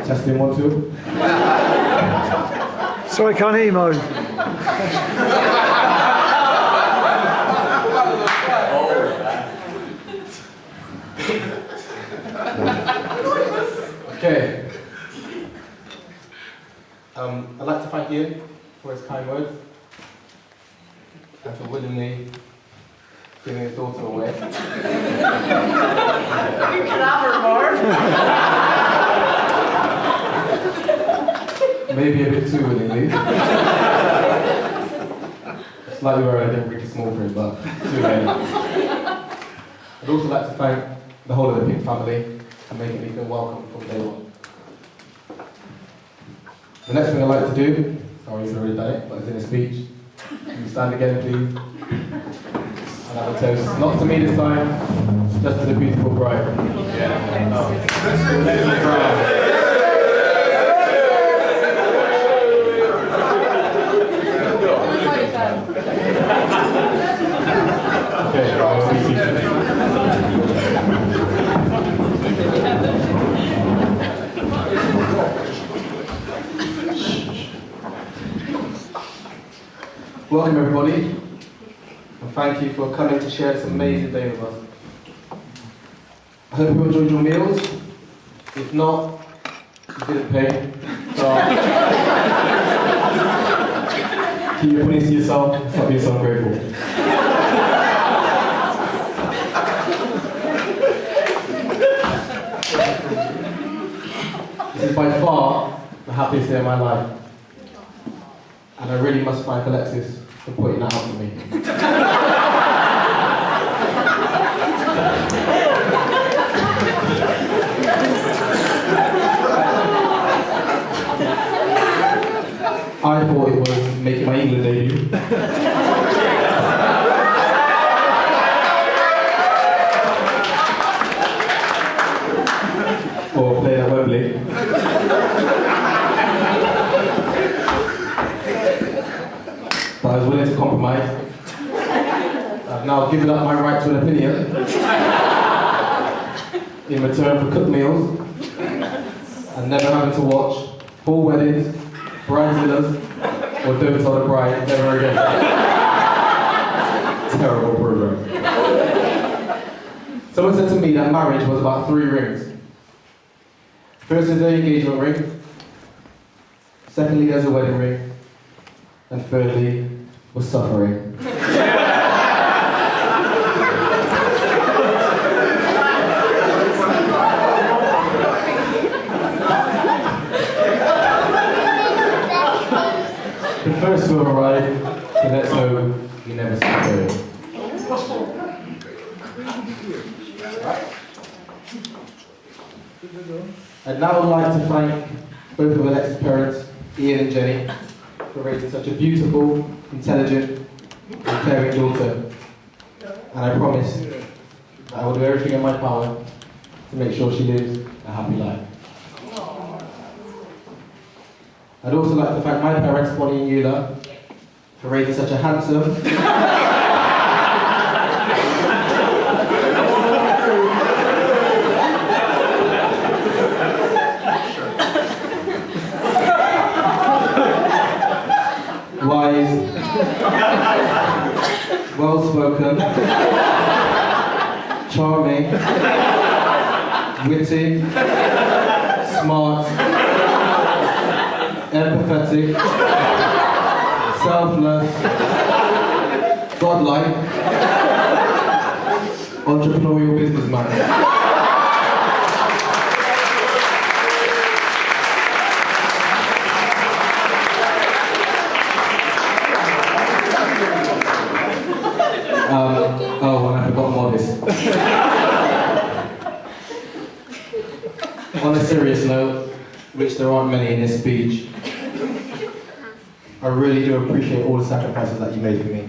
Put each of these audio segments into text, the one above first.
Testing 1, 2. Sorry, can't hear you, Marvin. Okay. I'd like to thank Ian for his kind words and for willingly giving his daughter away. You can have her, Marv. Maybe a bit too willingly. Slightly where I didn't really small print, but too late. I'd also like to thank the whole of the Pink family and making me feel welcome from day one. The next thing I'd like to do, sorry you've already done it, but it's in a speech. Can you stand again, please? And have a toast. Not to me this time, just to the beautiful bride. Yeah. Oh. Okay, welcome everybody, and thank you for coming to share this amazing day with us. I hope you enjoyed your meals. If not, you didn't pay. So keep your money to yourself, stop being so ungrateful. This is by far the happiest day of my life. And I really must thank Alexis for pointing that out to me. I thought it was making my England debut. Or playing at Wembley. But I was willing to compromise. I've now given up my right to an opinion in return for cooked meals and never having to watch 4 weddings, bridezillas, or Doves on a Bride never again. Terrible program. Someone said to me that marriage was about 3 rings. First is the engagement ring, secondly there's a wedding ring, and thirdly was suffering. The first will arrive, so let's hope you never suffer. I'd now like to thank both of Alexis' parents, Ian and Jenny, for raising such a beautiful, intelligent, and caring daughter. And I promise that I will do everything in my power to make sure she lives a happy life. I'd also like to thank my parents, Bonnie and Eula, for raising such a handsome, wise, well-spoken, charming, witty, smart, empathetic, selfless, godlike, entrepreneurial businessman. Oh, and I forgot modest. On a serious note, which there aren't many in this speech, I really do appreciate all the sacrifices that you made for me,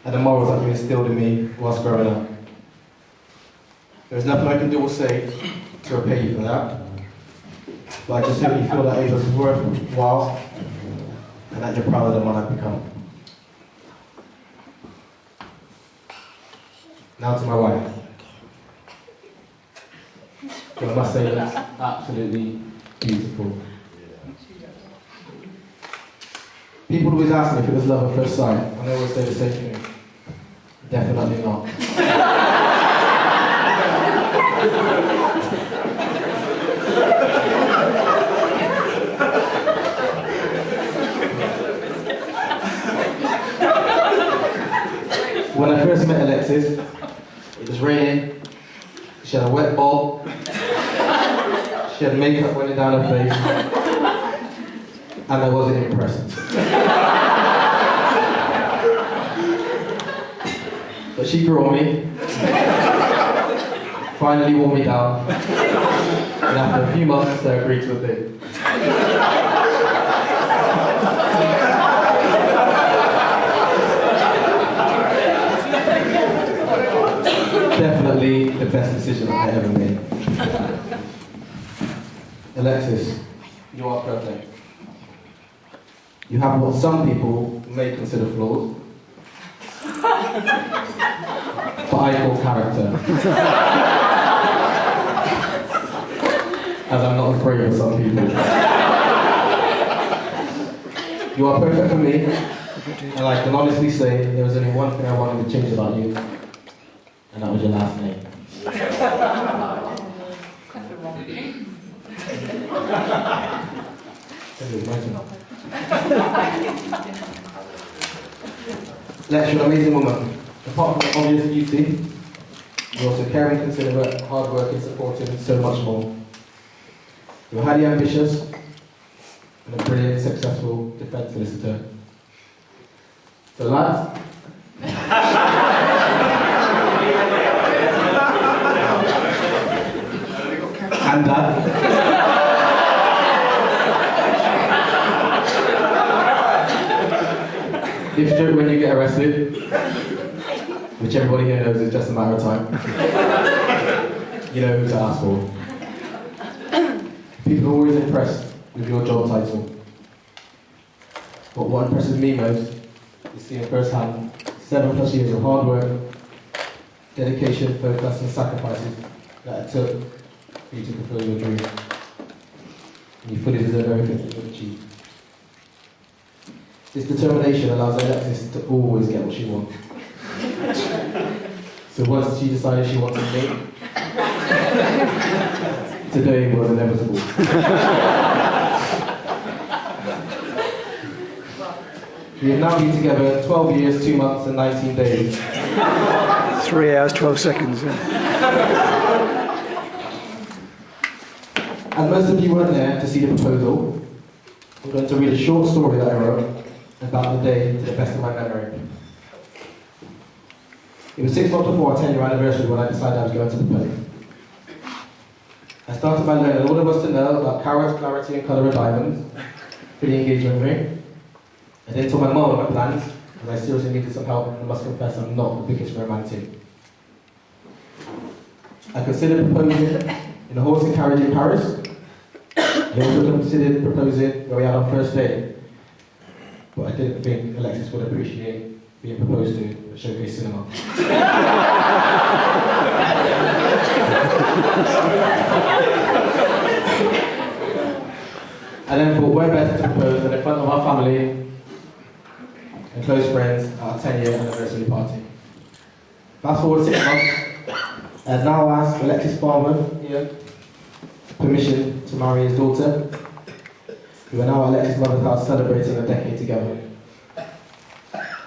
and the morals that you instilled in me whilst growing up. There's nothing I can do or say to repay you for that, but I just hope you feel that age was worthwhile, and that you're proud of the man I've become. Now to my wife. So I must say that's absolutely beautiful. People always ask me if it was love at first sight, and I always say the same thing. Definitely not. When I first met Alexis, it was raining, she had a wet ball, she had makeup running down her face, and I wasn't impressed. But she grew on me, finally wore me down, and after a few months I agreed to a date. Definitely the best decision I ever made. Alexis, you are perfect. You have what some people may consider flaws, but I call character. As I'm not afraid of some people. You are perfect for me, and I can honestly say there was only one thing I wanted to change about you, and that was your last name. Lex, you're an amazing woman. Apart from the obvious beauty, you're also caring, considerate, hard-working, supportive, and so much more. You're highly ambitious and a brilliant, successful defence solicitor. So lads, and Dad, if you when you get arrested, which everybody here knows is just a matter of time, you know who to ask for. People are always impressed with your job title. But what impresses me most is seeing firsthand 7+ years of hard work, dedication, focus and sacrifices that it took for you to fulfill your dream. And you fully deserve everything that you've achieved. This determination allows Alexis to always get what she wants. So once she decided she wanted me, today was inevitable. We have now been together 12 years, 2 months and 19 days. 3 hours, 12 seconds. Yeah. As most of you weren't there to see the proposal, I'm going to read a short story that I wrote about the day to the best of my memory. It was 6 months before our 10-year anniversary when I decided I was going to propose. I started by learning all there was to know about carats, clarity and colour of diamonds for the engagement ring. I then told my mum of my plans, and I seriously needed some help, and I must confess I'm not the biggest romantic. I considered proposing in a horse and carriage in Paris. I also considered proposing where we had our first date, but I didn't think Alexis would appreciate being proposed to at Showcase Cinema. I then thought, where better to propose than in front of our family and close friends at our 10-year anniversary party. Fast forward 6 months, I had now asked Alexis' father here permission to marry his daughter. We were now at Alexis' mother's house celebrating a decade together.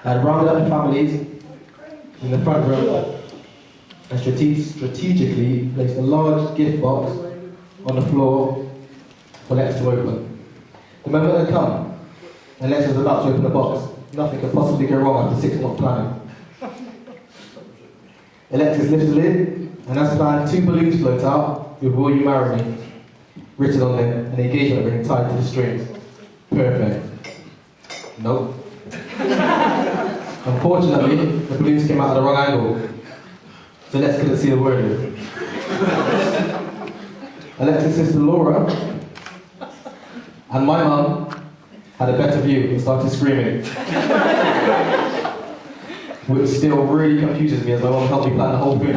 I had rounded up the families in the front row and strategically placed a large gift box on the floor for Lex to open. The moment had come, and Lex was about to open the box. Nothing could possibly go wrong after 6 months planning. Alexis lifts the lid, and as planned, 2 balloons float out with "Will you marry me?" written on them, and the engagement ring tied to the strings. Perfect. Nope. Unfortunately, the balloons came out at the wrong angle, so Lex couldn't see the wording. Alexis' sister Laura and my mum had a better view and started screaming, which still really confuses me as my mum helped me plan the whole thing.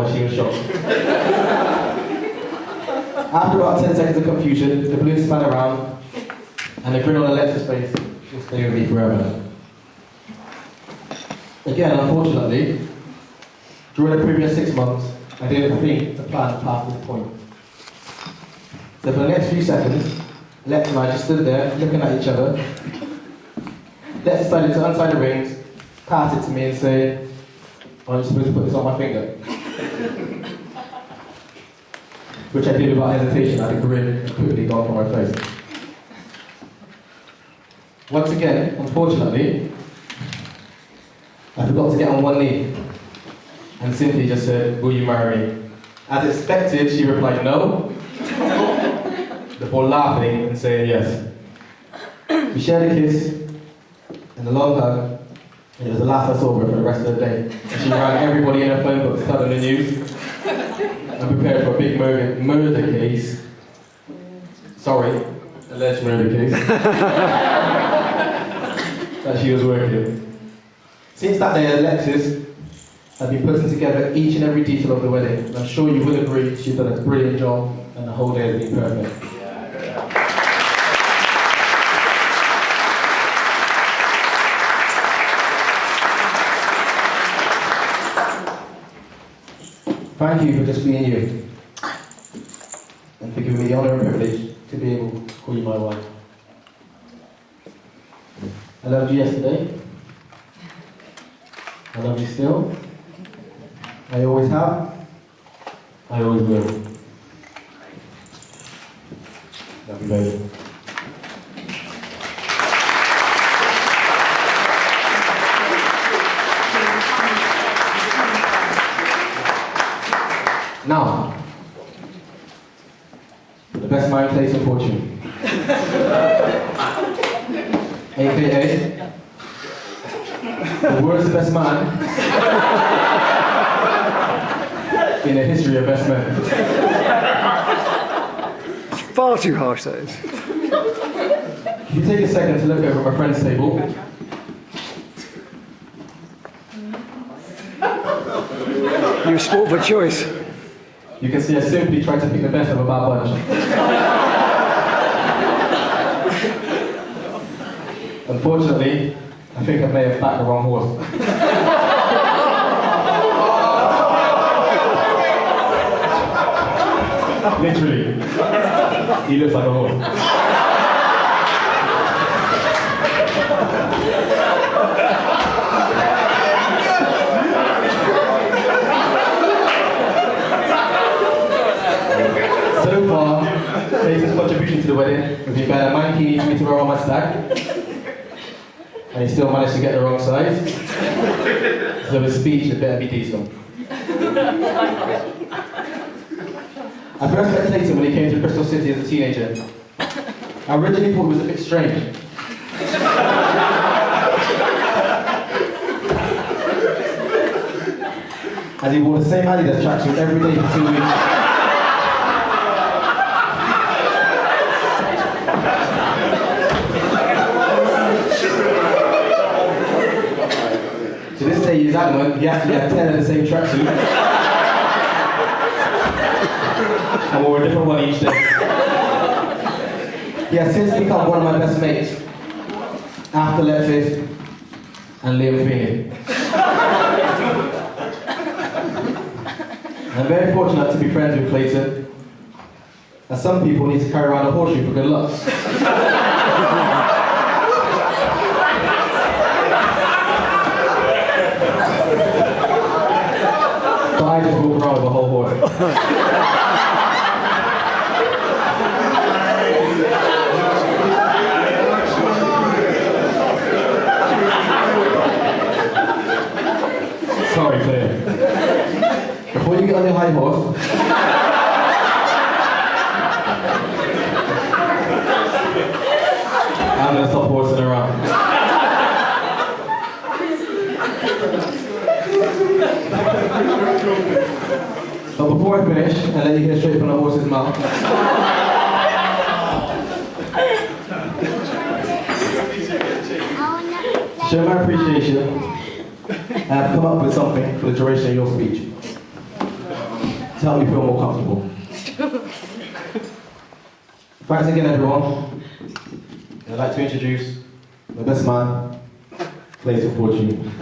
why she was shocked. After about 10 seconds of confusion, the balloon spun around, and the grin on Alexa's face will stay with me forever. Again, unfortunately, during the previous 6 months, I didn't think to plan past this point. So for the next few seconds, Lex and I just stood there, looking at each other. Lex decided to untie the rings, pass it to me and say, "I'm supposed to put this on my finger." Which I did without hesitation, as the grin had quickly gone from my face. Once again, unfortunately, I forgot to get on one knee, and simply just said, "Will you marry me?" As expected, she replied no, before laughing and saying yes. We shared a kiss and a long hug, and it was the last I saw of her for the rest of the day. And she rang everybody in her phone book to tell them the news. I'm prepared for a big murder case. Sorry, alleged murder case. That she was working. Since that day, Alexis has been putting together each and every detail of the wedding. And I'm sure you will agree she's done a brilliant job and the whole day has been perfect. Thank you for just being you, and for giving me the honour and privilege to be able to call you my wife. I loved you yesterday. I love you still. I always have. I always will. Love you, baby. Now, the best man, place, and fortune. AKA, the world's best man in the history of best men. It's far too harsh, that is. If you take a second to look over my friend's table, You're a sport for choice. you can see I simply tried to pick the best of a bad bunch. Unfortunately, I think I may have backed the wrong horse. Literally, he looks like a horse. So far, Nathan's contribution to the wedding has been better. Mine he needs me to wear on my stag, and he still managed to get the wrong size. So his speech had better be decent. I first met Nathan when he came to Bristol City as a teenager. I originally thought he was a bit strange. As he wore the same Adidas tracksuit every day for 2 weeks. To this day, he's adamant he actually had 10 of the same tracksuit. And wore a different one each day. He has since become one of my best mates, after Alexis and Liam Feeney. I'm very fortunate to be friends with Clayton, as some people need to carry around a horseshoe for good luck. So I just walk around with a whole horse. Sorry, Claire. Before you get on your high horse, I'm going to stop horsing around. But before I finish, and let you hear straight from the horse's mouth, to show my appreciation, I have come up with something for the duration of your speech. to help me feel more comfortable. Thanks again, everyone. I'd like to introduce my best man, Blaze of Fortune.